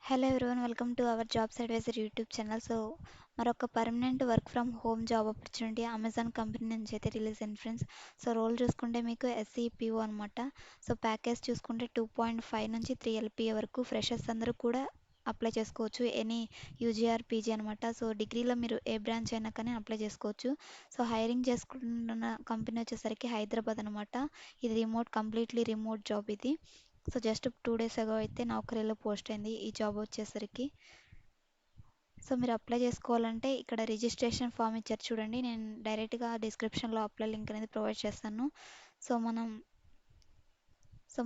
Hello everyone, welcome to our jobs advisor YouTube channel. మరొక permanent work from home job opportunity Amazon company నుంచి అయితే release అయింది friends. Role చూసుకుంటే మీకు ఎస్ఈపిఓ అనమాట. ప్యాకేజ్ చూసుకుంటే 2.5 నుంచి 3 ఎల్పిఏ వరకు ఫ్రెషర్స్ అందరూ కూడా అప్లై చేసుకోవచ్చు. ఎనీ యూజీఆర్ పీజీ అనమాట. డిగ్రీలో మీరు ఏ బ్రాంచ్ అయినా కానీ అప్లై చేసుకోవచ్చు. హైరింగ్ చేసుకుంటున్న కంపెనీ వచ్చేసరికి హైదరాబాద్ అనమాట. ఇది కంప్లీట్లీ రిమోట్ జాబ్ ఇది. జస్ట్ 2 డేస్ అగో అయితే నౌకరీలో పోస్ట్ అయింది ఈ జాబ్ వచ్చేసరికి. మీరు అప్లై చేసుకోవాలంటే ఇక్కడ రిజిస్ట్రేషన్ ఫామ్ ఇచ్చారు చూడండి. నేను డైరెక్ట్గా డిస్క్రిప్షన్లో అప్లై లింక్ అనేది ప్రొవైడ్ చేస్తాను. సో మనం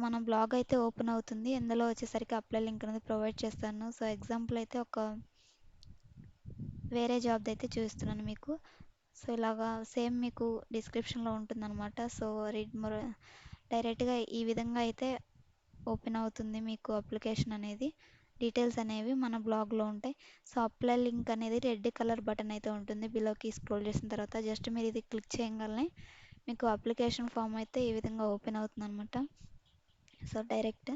మన బ్లాగ్ అయితే ఓపెన్ అవుతుంది. ఇందులో వచ్చేసరికి అప్లై లింక్ అనేది ప్రొవైడ్ చేస్తాను. ఎగ్జాంపుల్ అయితే ఒక వేరే జాబ్ అయితే చూపిస్తున్నాను మీకు. ఇలాగా సేమ్ మీకు డిస్క్రిప్షన్లో ఉంటుందన్నమాట. Read more. డైరెక్ట్గా ఈ విధంగా అయితే ఓపెన్ అవుతుంది మీకు అప్లికేషన్ అనేది. డీటెయిల్స్ అనేవి మన బ్లాగ్లో ఉంటాయి. అప్లై లింక్ అనేది రెడ్ కలర్ బటన్ అయితే ఉంటుంది. బిలోకి స్క్రోల్ చేసిన తర్వాత జస్ట్ మీరు ఇది క్లిక్ చేయగానే మీకు అప్లికేషన్ ఫామ్ అయితే ఈ విధంగా ఓపెన్ అవుతుంది అనమాట. డైరెక్ట్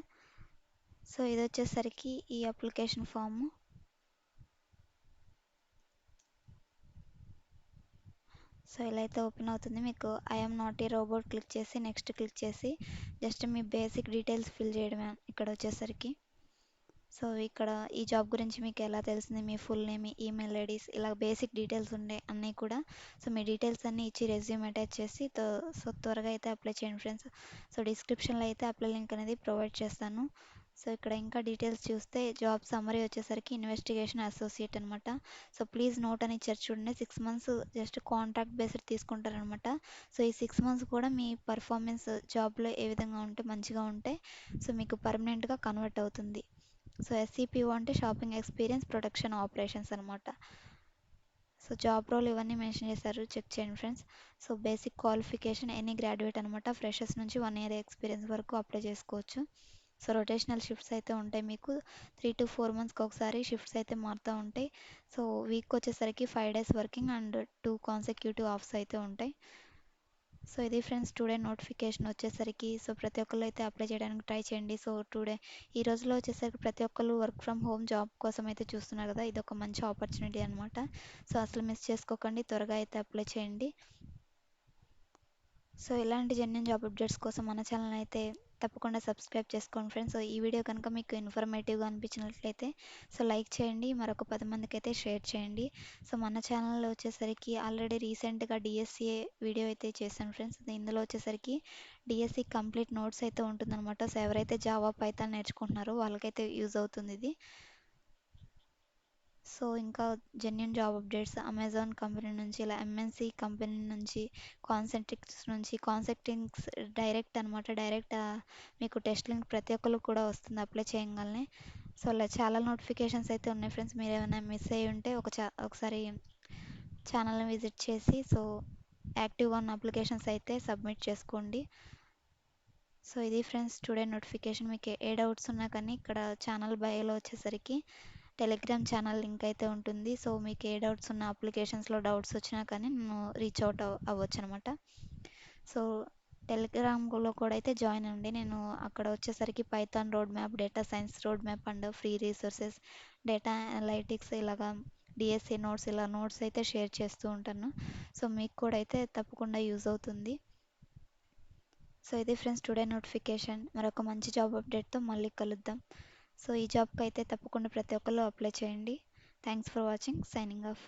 ఇది వచ్చేసరికి ఈ అప్లికేషన్ ఫామ్. ఇలా అయితే ఓపెన్ అవుతుంది. మీకు I'm not a robot click చేసి నెక్స్ట్ క్లిక్ చేసి జస్ట్ మీ బేసిక్ డీటెయిల్స్ ఫిల్ చేయడమే ఇక్కడ వచ్చేసరికి. ఇక్కడ ఈ జాబ్ గురించి మీకు ఎలా తెలిసింది, మీ ఫుల్ నేమ్, ఈమెయిల్ ఐడీస్, ఇలా బేసిక్ డీటెయిల్స్ ఉండే అన్నీ కూడా. మీ డీటెయిల్స్ అన్నీ ఇచ్చి రెజ్యూమ్ అటాచ్ చేసి త్వరగా అయితే అప్లై చేయండి ఫ్రెండ్స్. డిస్క్రిప్షన్లో అయితే అప్లై లింక్ అనేది ప్రొవైడ్ చేస్తాను. ఇక్కడ ఇంకా డీటెయిల్స్ చూస్తే జాబ్ సమ్మరీ వచ్చేసరికి ఇన్వెస్టిగేషన్ అసోసియేట్ అనమాట. ప్లీజ్ నోట్ అని ఇచ్చారు చూడండి. 6 months జస్ట్ కాంట్రాక్ట్ బేస్డ్ తీసుకుంటారనమాట. ఈ 6 months కూడా మీ పర్ఫార్మెన్స్ జాబ్లో ఏ విధంగా ఉంటే మంచిగా ఉంటే మీకు పర్మనెంట్గా కన్వర్ట్ అవుతుంది. ఎస్సిపిఓ అంటే షాపింగ్ ఎక్స్పీరియన్స్ ప్రొడక్షన్ ఆపరేషన్స్ అనమాట. జాబ్ రోల్ ఇవన్నీ మెన్షన్ చేశారు, చెక్ చేయండి friends. Basic qualification any graduate అనమాట. ఫ్రెషర్స్ నుంచి 1 year ఎక్స్పీరియన్స్ వరకు అప్లై చేసుకోవచ్చు. రొటేషనల్ షిఫ్ట్స్ అయితే ఉంటాయి మీకు. 3 to 4 monthsకి ఒకసారి షిఫ్ట్స్ అయితే మారుతూ ఉంటాయి. వీక్ వచ్చేసరికి 5 days working and 2 consecutive offs అయితే ఉంటాయి. ఇది ఫ్రెండ్స్ టుడే నోటిఫికేషన్ వచ్చేసరికి. ప్రతి ఒక్కళ్ళు అయితే అప్లై చేయడానికి ట్రై చేయండి. టుడే ఈ రోజులో వచ్చేసరికి ప్రతి ఒక్కళ్ళు వర్క్ ఫ్రమ్ హోమ్ జాబ్ కోసం అయితే చూస్తున్నారు కదా, ఇది ఒక మంచి ఆపర్చునిటీ అనమాట. అసలు మిస్ చేసుకోకండి, త్వరగా అయితే అప్లై చేయండి. ఇలాంటి జెన్యూన్ జాబ్ అప్డేట్స్ కోసం మన ఛానల్ అయితే తప్పకుండా సబ్స్క్రైబ్ చేసుకోండి ఫ్రెండ్స్. ఈ వీడియో కనుక మీకు ఇన్ఫర్మేటివ్గా అనిపించినట్లయితే లైక్ చేయండి, మరొక 10 మందికి అయితే షేర్ చేయండి. మన ఛానల్లో వచ్చేసరికి ఆల్రెడీ రీసెంట్గా డిఎస్సిఏ వీడియో అయితే చేశాను ఫ్రెండ్స్. ఇందులో వచ్చేసరికి డిఎస్సి కంప్లీట్ నోట్స్ అయితే ఉంటుందన్నమాట. ఎవరైతే జావా పైథాన్ నేర్చుకుంటున్నారో వాళ్ళకైతే యూజ్ అవుతుంది ఇది. ఇంకా genuine job updates Amazon company నుంచి, ఇలా ఎంఎన్సి కంపెనీ నుంచి, కాన్సెప్టింగ్స్ డైరెక్ట్ అనమాట. డైరెక్ట్ మీకు టెస్ట్ లింక్ ప్రతి ఒక్కరు కూడా వస్తుంది అప్లై చేయగానే. ఇలా చాలా నోటిఫికేషన్స్ అయితే ఉన్నాయి ఫ్రెండ్స్. మీరు ఏమైనా మిస్ అయ్యి ఉంటే ఒకసారి ఛానల్ని విజిట్ చేసి యాక్టివ్గా ఉన్న అప్లికేషన్స్ అయితే సబ్మిట్ చేసుకోండి. ఇది ఫ్రెండ్స్ టుడే నోటిఫికేషన్. మీకు ఏ డౌట్స్ ఉన్నా కానీ ఇక్కడ ఛానల్ బయోలో వచ్చేసరికి టెలిగ్రామ్ ఛానల్ లింక్ అయితే ఉంటుంది. మీకు ఏ డౌట్స్ ఉన్నా, అప్లికేషన్స్లో డౌట్స్ వచ్చినా కానీ నేను రీచ్ అవుట్ అవ్వచ్చు అనమాట. టెలిగ్రామ్లో కూడా అయితే జాయిన్ అవ్వండి. నేను అక్కడ వచ్చేసరికి Python road map, data science road map and free resources, data analytics, ఇలాగా డిఎస్సి నోట్స్, ఇలా నోట్స్ అయితే షేర్ చేస్తూ ఉంటాను. మీకు కూడా అయితే తప్పకుండా యూజ్ అవుతుంది. ఇది ఫ్రెండ్స్ టుడే నోటిఫికేషన్. మరొక మంచి జాబ్ అప్డేట్తో మళ్ళీ కలుద్దాం. ఈ జాబ్కి అయితే తప్పకుండా ప్రతి ఒక్కళ్ళు అప్లై చేయండి. Thanks for watching. Signing off.